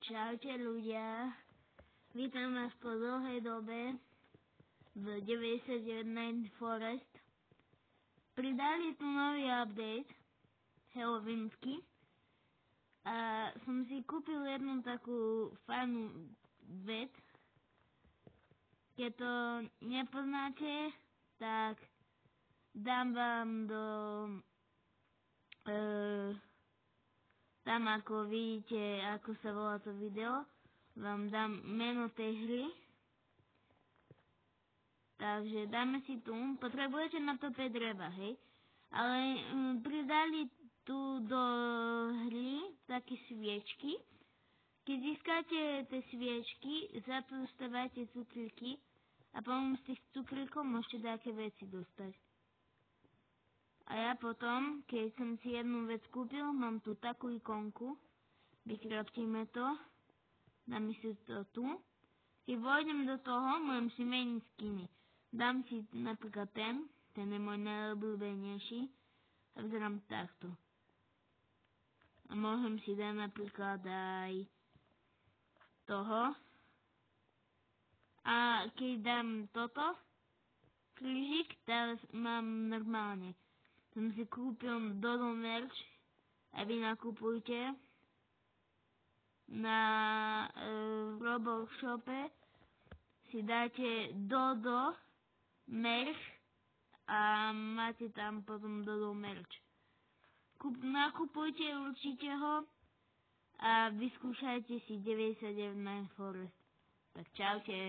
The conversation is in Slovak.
Čaute ľudia, vítam vás po dlhej dobe v 99 Forest. Pridali tu nový update, halloweensky, a som si kúpil jednu takú fajnú vec. Keď to nepoznáte, tak dám vám do tam, ako vidíte, ako sa volá to video, vám dám meno tej hry. Takže dáme si tu, potrebujete na to 5 dreva, hej? Ale pridali tu do hry také sviečky. Keď získate tie sviečky, za to dostávate cukríky a pomimo z tých cukríkov môžete také veci dostať. A ja potom, keď som si jednu vec kúpil, mám tu takú ikonku, vykraftíme to, dáme si to tu. Keď vojdem do toho, môžem si meniť skiny. Dám si napríklad ten je môj najobľúbenejší a vyzerám takto. A môžem si dať napríklad aj toho. A keď dám toto, krížik, teraz mám normálne. Som si kúpil Dodo merch a vy nakupujte na Roblox shope, si dáte Dodo merch a máte tam potom Dodo merch. Nakupujte určite ho a vyskúšajte si 99 Forest. Tak čaute.